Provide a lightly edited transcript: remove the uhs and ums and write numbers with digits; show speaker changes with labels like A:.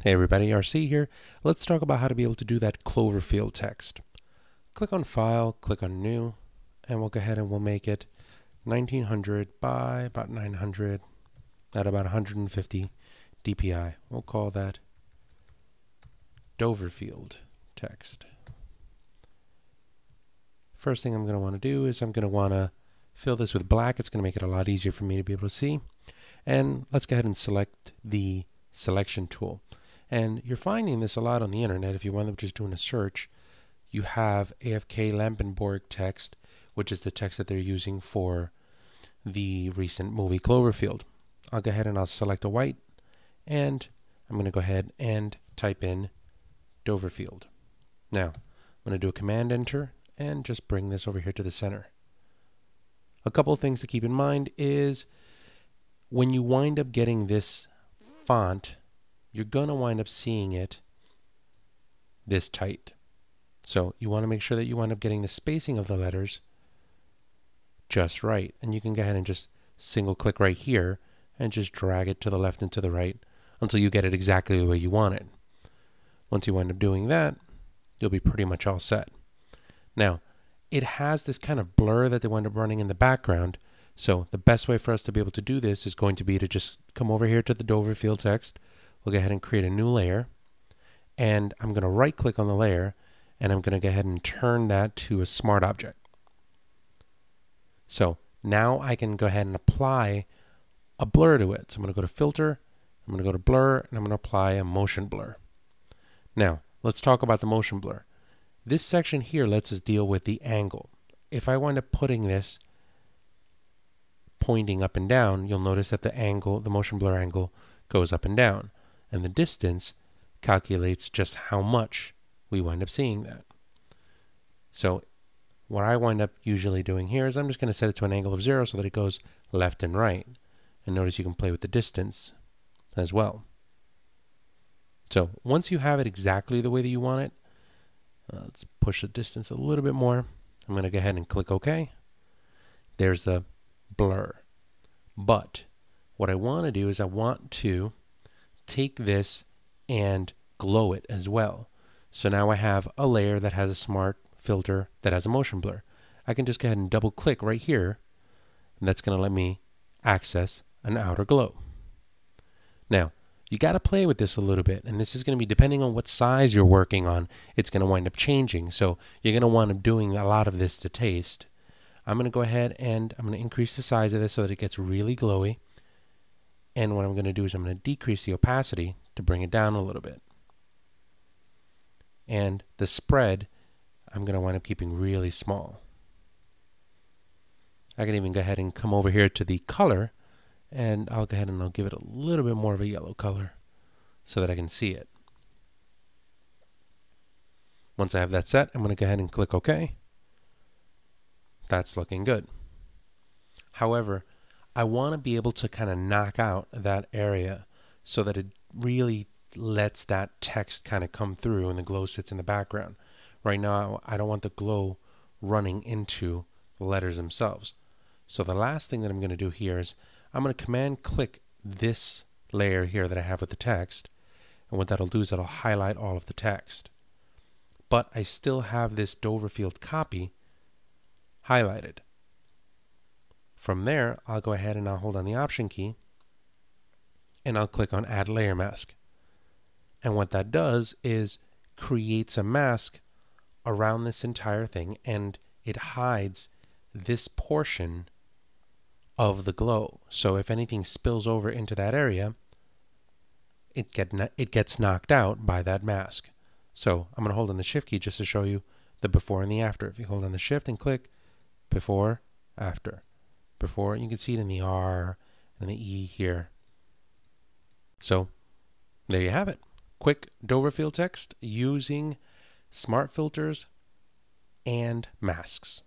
A: Hey everybody, RC here. Let's talk about how to be able to do that Cloverfield text. Click on File, click on New, and we'll go ahead and we'll make it 1900 by about 900 at about 150 dpi. We'll call that Doverfield text. First thing I'm going to want to do is I'm going to want to fill this with black. It's going to make it a lot easier for me to be able to see. And let's go ahead and select the selection tool. And you're finding this a lot on the internet. If you wind up just doing a search, you have AFK Lampenborg text, which is the text that they're using for the recent movie Cloverfield. I'll go ahead and I'll select a white, and I'm going to go ahead and type in Doverfield. Now, I'm going to do a Command Enter and just bring this over here to the center. A couple of things to keep in mind is when you wind up getting this font, you're going to wind up seeing it this tight. So you want to make sure that you wind up getting the spacing of the letters just right. And you can go ahead and just single click right here and just drag it to the left and to the right until you get it exactly the way you want it. Once you wind up doing that, you'll be pretty much all set. Now, it has this kind of blur that they wind up running in the background. So the best way for us to be able to do this is going to be to just come over here to the Doverfield text. We'll go ahead and create a new layer, and I'm going to right click on the layer, and I'm going to go ahead and turn that to a smart object. So now I can go ahead and apply a blur to it. So I'm going to go to filter, I'm going to go to blur, and I'm going to apply a motion blur. Now let's talk about the motion blur. This section here lets us deal with the angle. If I wind up putting this pointing up and down, you'll notice that the angle, the motion blur angle, goes up and down. And the distance calculates just how much we wind up seeing that. So what I wind up usually doing here is I'm just going to set it to an angle of 0 so that it goes left and right. And notice you can play with the distance as well. So once you have it exactly the way that you want it, let's push the distance a little bit more. I'm going to go ahead and click OK. There's the blur. But what I want to do is I want to take this and glow it as well. So now I have a layer that has a smart filter that has a motion blur. I can just go ahead and double click right here, and that's going to let me access an outer glow. Now, you got to play with this a little bit, and this is going to be depending on what size you're working on, it's going to wind up changing. So you're going to wind up doing a lot of this to taste. I'm going to go ahead and I'm going to increase the size of this so that it gets really glowy. And what I'm going to do is I'm going to decrease the opacity to bring it down a little bit. And the spread, I'm going to wind up keeping really small. I can even go ahead and come over here to the color, and I'll go ahead and I'll give it a little bit more of a yellow color so that I can see it. Once I have that set, I'm going to go ahead and click OK. That's looking good. However, I want to be able to kind of knock out that area so that it really lets that text kind of come through and the glow sits in the background. Right now, I don't want the glow running into the letters themselves. So the last thing that I'm going to do here is I'm going to command click this layer here that I have with the text. And what that'll do is that'll highlight all of the text. But I still have this Doverfield copy highlighted. From there, I'll go ahead and I'll hold on the Option key and I'll click on Add Layer Mask. And what that does is creates a mask around this entire thing, and it hides this portion of the glow. So if anything spills over into that area, it gets knocked out by that mask. So I'm going to hold on the Shift key just to show you the before and the after. If you hold on the Shift and click before, after. Before, you can see it in the R and the E here. So there you have it. Quick Doverfield text using smart filters and masks.